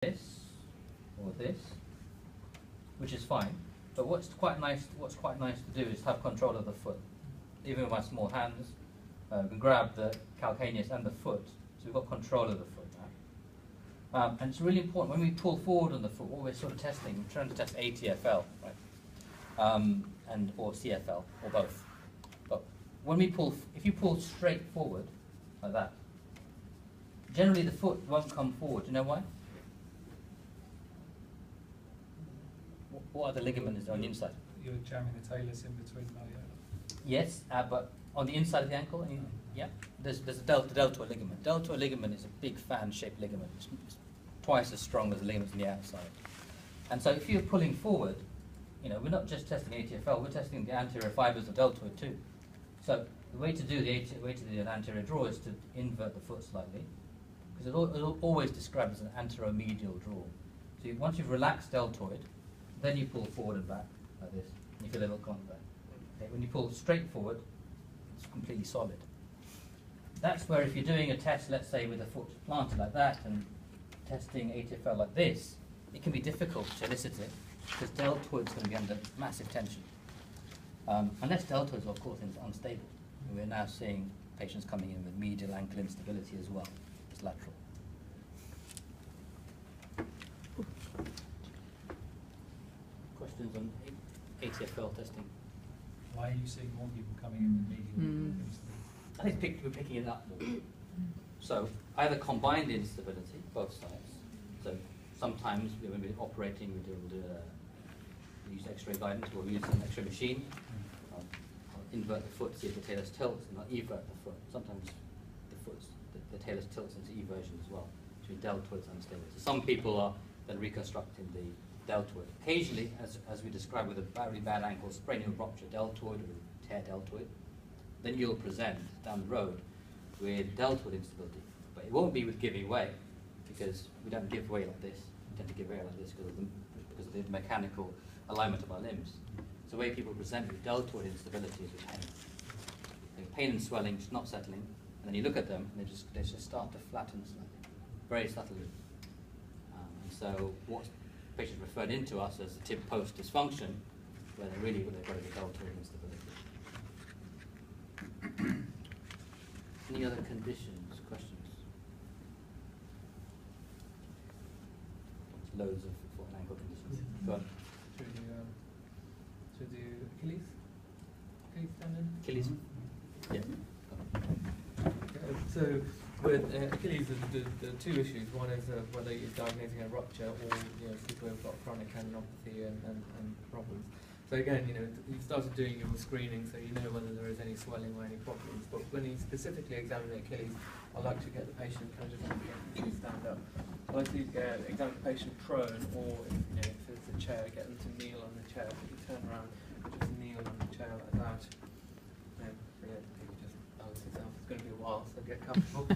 this or this, which is fine. But what's quite nice to do is have control of the foot. Even with my small hands, we can grab the calcaneus and the foot, so we've got control of the foot now. And it's really important when we pull forward on the foot. What we're sort of testing, we're trying to test ATFL, right? And or CFL or both. But when we pull, if you pull straight forward like that, generally the foot won't come forward. Do you know why? What other ligament is there on the inside? You're jamming the talus in between malleola. Yes, but on the inside of the ankle, yeah, there's a deltoid ligament. Deltoid ligament is a big fan-shaped ligament. It's twice as strong as the ligaments on the outside. And so if you're pulling forward, we're not just testing ATFL, we're testing the anterior fibers of deltoid too. So the way to do the anterior draw is to invert the foot slightly, because it'll always describe as an anteromedial draw. So once you've relaxed deltoid, then you pull forward and back like this, and you feel a little contact. Okay, when you pull straight forward, it's completely solid. That's where if you're doing a test, let's say with a foot planted like that, and testing ATFL like this, it can be difficult to elicit it, because deltoid's going to be under massive tension. Unless deltoid, of course, is unstable. And we're now seeing patients coming in with medial ankle instability as well. It's lateral. Questions on ATFL testing? Why are you seeing more people coming in with medial instability? I think we're picking it up more. So either combined instability, both sides. So sometimes when we're operating, we use X-ray guidance, or we use an X-ray machine. I'll invert the foot, see if the talus tilts, and I'll evert the foot. Sometimes the talus tilts into eversion as well, so deltoid's unstable. So some people are then reconstructing the deltoid. Occasionally, as we described with a very bad ankle sprain, you'll rupture deltoid or tear deltoid. Then you'll present down the road with deltoid instability. But it won't be with giving way, because we don't give way like this. We tend to give way like this because of the mechanical alignment of our limbs. So the way people present with deltoid instability is with pain. Pain and swelling just not settling, and then you look at them and they just start to flatten slightly, very subtly. And so what patients referred into us as the tib post dysfunction, where they've got a deltoid instability. Any other conditions, questions? Loads of foot and ankle conditions. Go on. Should we do Achilles? Achilles tendon? Achilles? Yeah. So with Achilles, there are two issues. One is whether you're diagnosing a rupture or people who've got chronic tendinopathy and problems. So again, you've started doing your screening, so you know whether there is any swelling or any problems. But when you specifically examine the Achilles, I like to get the patient kind of just stand up. I like to examine the patient prone, or if it's a chair, get them to kneel on the chair. If you turn around, just kneel on the chair like that. People just balance yourself. It's going to be a while, so get comfortable.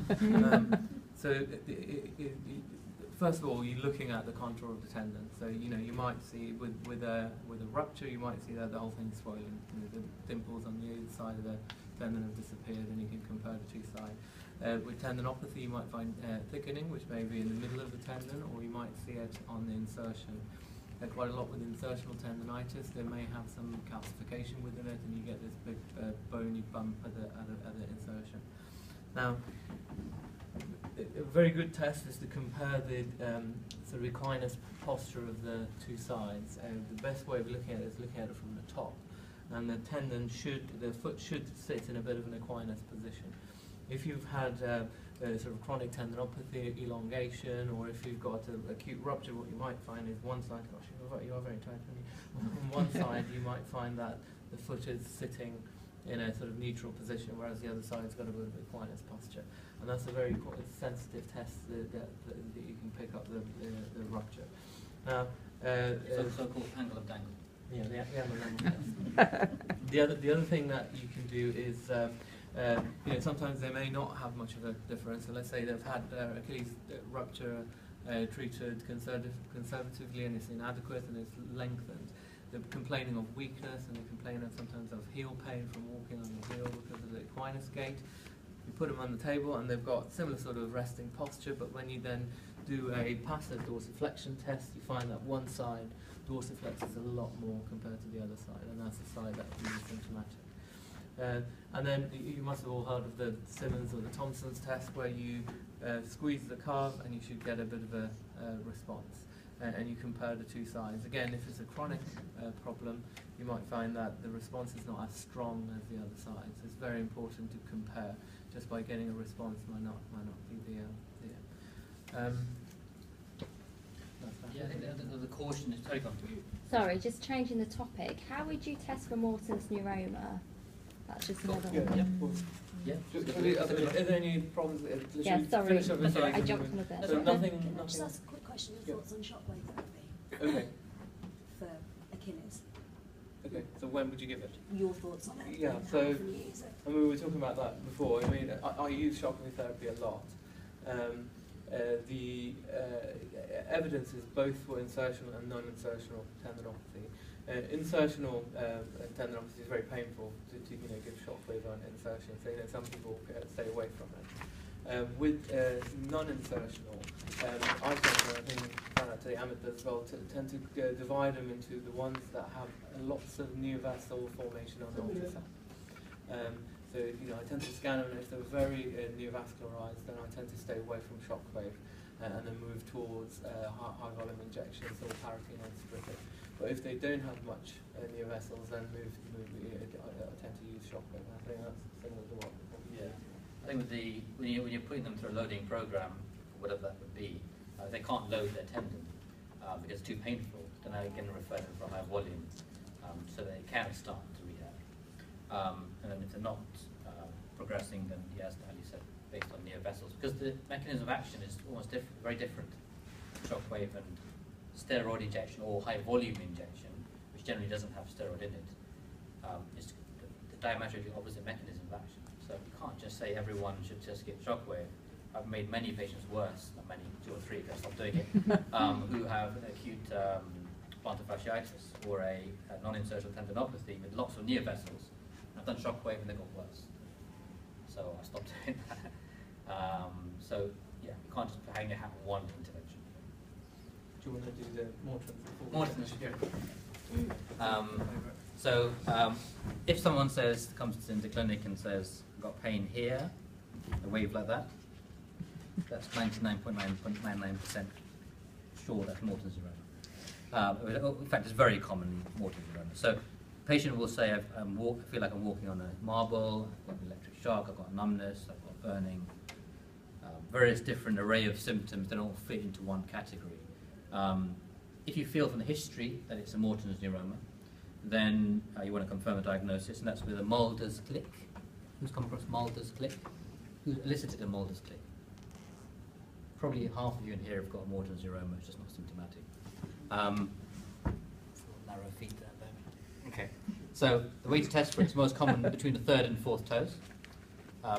First of all, you're looking at the contour of the tendon. So you might see with a rupture, you might see that the whole thing's swollen. The dimples on the inside of the tendon have disappeared, and you can compare the two sides. With tendinopathy, you might find thickening, which may be in the middle of the tendon, or you might see it on the insertion. Quite a lot with insertional tendinitis, they may have some calcification within it, and you get this big bony bump at the insertion. Now, a very good test is to compare the sort of equinus posture of the two sides. The best way of looking at it is looking at it from the top, and the foot should sit in a bit of an equinus position. If you've had sort of chronic tendinopathy, elongation, or if you've got an acute rupture, what you might find is one side, gosh, you are very tight, aren't you? On one side, you might find that the foot is sitting in a sort of neutral position, whereas the other side's got a bit of equinus posture. And that's a very sensitive test that you can pick up the rupture. Now, so-called angle of dangle. Yeah, the angle of test. The other thing that you can do is sometimes they may not have much of a difference. So let's say they've had Achilles rupture treated conservatively, and it's inadequate and it's lengthened. They're complaining of weakness, and they're complaining sometimes of heel pain from walking on the heel because of the equinus gait. You put them on the table, and they've got similar sort of resting posture, but when you then do a passive dorsiflexion test, you find that one side dorsiflexes a lot more compared to the other side, and that's the side that is symptomatic. And then you must have all heard of the Simmons or the Thompson's test, where you squeeze the calf and you should get a bit of a response. And you compare the two sides. Again, if it's a chronic problem, you might find that the response is not as strong as the other side. So it's very important to compare. Just by getting a response might not be the Yeah, I think the caution is totally gone. Sorry, just changing the topic. How would you test for Morton's neuroma? That's just another Yeah, one. yeah, of course. Yeah. Are there any problems? Yeah, sorry. Finish up with I jumped on a bit. So nothing. Can I just Nothing. ask a quick question? Yeah. Your thoughts on shockwave therapy Okay. for Achilles? Okay. So when would you give it? Your thoughts on it? Yeah, and so- how often you use it? I mean, we were talking about that before. I mean, I use shockwave therapy a lot. The evidence is both for insertional and non-insertional tendinopathy. Insertional tendinopathy is very painful to give shockwave on insertion, so some people stay away from it. With non-insertional, I think found out today, Amit does as well, tend to divide them into the ones that have lots of new vessel formation on the ultrasound. So I tend to scan them, and if they're very neovascularized, then I tend to stay away from shockwave and then move towards high volume injections or paraffin antispecific. But if they don't have much neovessels, then I tend to use shockwave. I think that's similar to what. Yeah. I think with when you're putting them through a loading program, whatever that would be, they can't load their tendon because it's too painful. Then I can refer them for high volume, so they can start to rehab. And then if they're not progressing, then yes, as you said, based on neovessels, because the mechanism of action is almost very different. Shockwave and steroid injection or high volume injection, which generally doesn't have steroid in it, is the diametrically opposite mechanism of action. So you can't just say everyone should just get shockwave. I've made many patients worse, not many, 2 or 3, because I stopped doing it, who have acute plantar fasciitis or a non-insertional tendinopathy with lots of neovessels. I've done shockwave and they got worse. So I stopped doing that. So yeah, you can't just hang your hat on one intervention. Do you want to do the Morton's? Morton's, So if someone comes into clinic and says, I've got pain here, a wave like that, that's 99.99% sure that's Morton's neuroma. In fact, it's very commonly Morton's neuroma. So patient will say, I feel like I'm walking on a marble, I've got an electric shock, I've got numbness, I've got burning, various different array of symptoms that all fit into one category. If you feel from the history that it's a Morton's neuroma, then you want to confirm a diagnosis, and that's with a Mulder's click. Who's come across Mulder's click? Who's elicited a Mulder's click? Probably half of you in here have got a Morton's neuroma, it's just not symptomatic. Narrow feet there, baby. Okay. So the way to test for it is most common between the 3rd and 4th toes.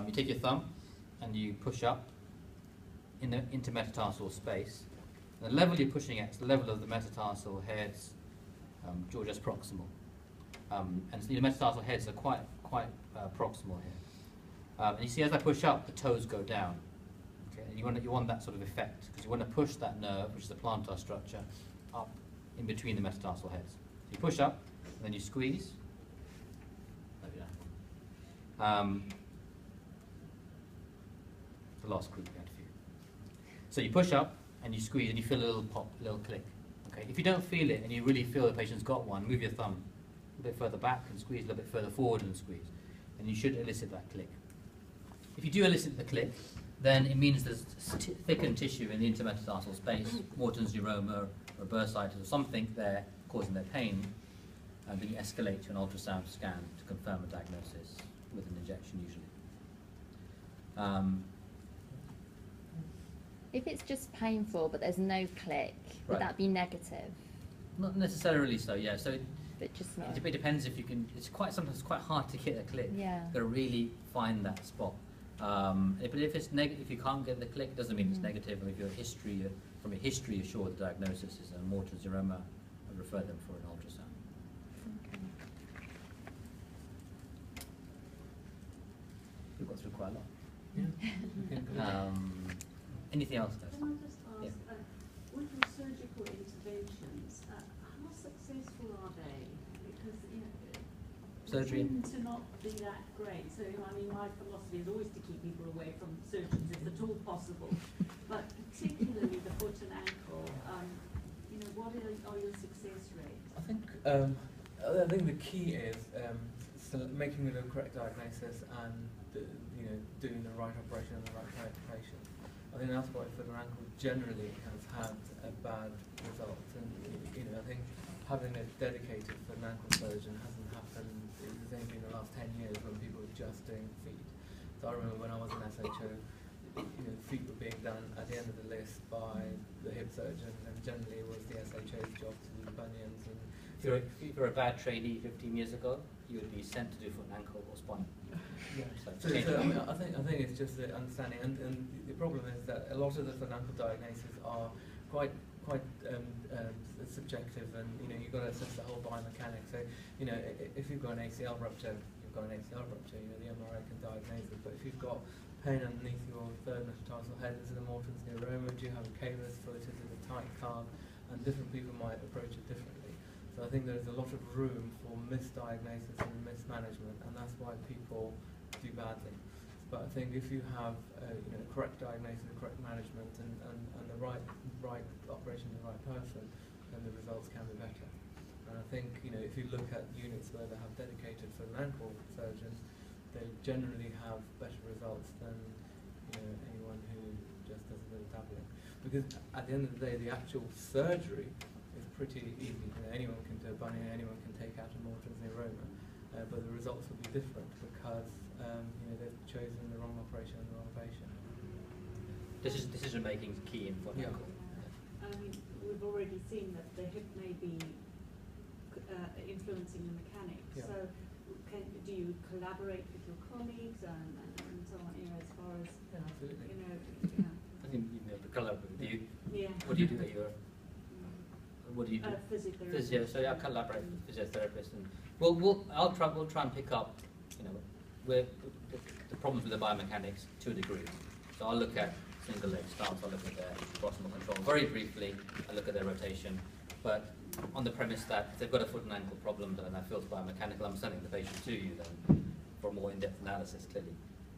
You take your thumb and you push up in the intermetatarsal space. The level you're pushing at is the level of the metatarsal heads, Georgius proximal. And so the metatarsal heads are quite proximal here. And you see, as I push up, the toes go down. Okay? And you want that sort of effect, because you want to push that nerve, which is the plantar structure, up in between the metatarsal heads. So you push up, and then you squeeze. The last group we had for you. So you push up, and you squeeze, and you feel a little pop, a little click. Okay. If you don't feel it, and you really feel the patient's got one, move your thumb a bit further back and squeeze, a little bit further forward and squeeze. And you should elicit that click. If you do elicit the click, then it means there's thickened tissue in the intermetatarsal space, Morton's neuroma or bursitis or something there causing their pain, and then you escalate to an ultrasound scan to confirm a diagnosis with an injection usually. If it's just painful but there's no click, would Right. that be negative? Not necessarily so, yeah. So But just not. it depends if you can. Sometimes it's quite hard to get a click. Yeah. You've got to really find that spot. But if it's if you can't get the click, it doesn't mean it's negative. Or if your history, from a history, you're sure the diagnosis is a Morton's neuroma, I refer them for an ultrasound. Okay. We've got through quite a lot. Yeah. Anything else, though? Can I just ask, Yeah. with your surgical interventions, how successful are they? Because, you know, Surgery. they tend to not be that great. So, I mean, my philosophy is always to keep people away from surgeons if at all possible. But particularly the foot and ankle, you know, what are your success rates? I think the key is making the correct diagnosis and doing the right operation on the right type of patient. I think that's why foot and ankle generally has had a bad result. And I think having a dedicated foot and ankle surgeon hasn't happened. It's only been the last 10 years when people were just doing feet. So I remember when I was an SHO, feet were being done at the end of the list by the hip surgeon, and generally it was the SHO's job to do the bunions. And If you're a bad trainee 15 years ago, you would be sent to do foot and ankle or spine. yeah. So I think it's just the understanding, and the problem is that a lot of the foot and ankle diagnoses are quite subjective, and you've got to assess the whole biomechanics. So if you've got an ACL rupture, you've got an ACL rupture. The MRI can diagnose it. But if you've got pain underneath your third metatarsal head, is it a Morton's neuroma? Do you have a cavus foot? Is it a tight calf? And different people might approach it differently. So I think there's a lot of room for misdiagnosis and mismanagement, and that's why people do badly. But I think if you have correct diagnosis, correct management, and the right operation to the right person, then the results can be better. And I think if you look at units where they have dedicated foot and ankle surgeons, they generally have better results than anyone who just does a bit of dabbling. Because at the end of the day, the actual surgery is pretty easy. Anyone can do a bunion, anyone can take out a Morton's neuroma, but the results will be different because they've chosen the wrong operation and the wrong patient. Decision making is key in foot and ankle. I mean, we've already seen that the hip may be influencing the mechanics. Yeah. So, do you collaborate with your colleagues and so on? As far as Absolutely. I think the collaborate with you. Yeah. What do you do at your? What do you do? Physiotherapy. Physio. So I collaborate with physiotherapists, and we'll try and pick up, the problems with the biomechanics to a degree. So I'll look at single leg stance. I'll look at their proximal control very briefly. I look at their rotation, but on the premise that if they've got a foot and ankle problem and that feels biomechanical, I'm sending the patient to you then for a more in-depth analysis, clearly.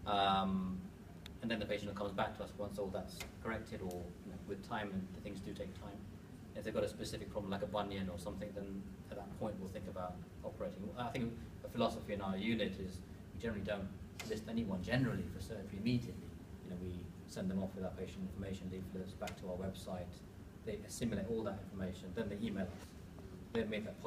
And then the patient comes back to us once all that's corrected, or with time, and the things do take time. If they've got a specific problem like a bunion or something, then at that point we'll think about operating. I think a philosophy in our unit is we generally don't list anyone generally for surgery immediately. We send them off with our patient information leaflets back to our website. They assimilate all that information, then they email us. They make that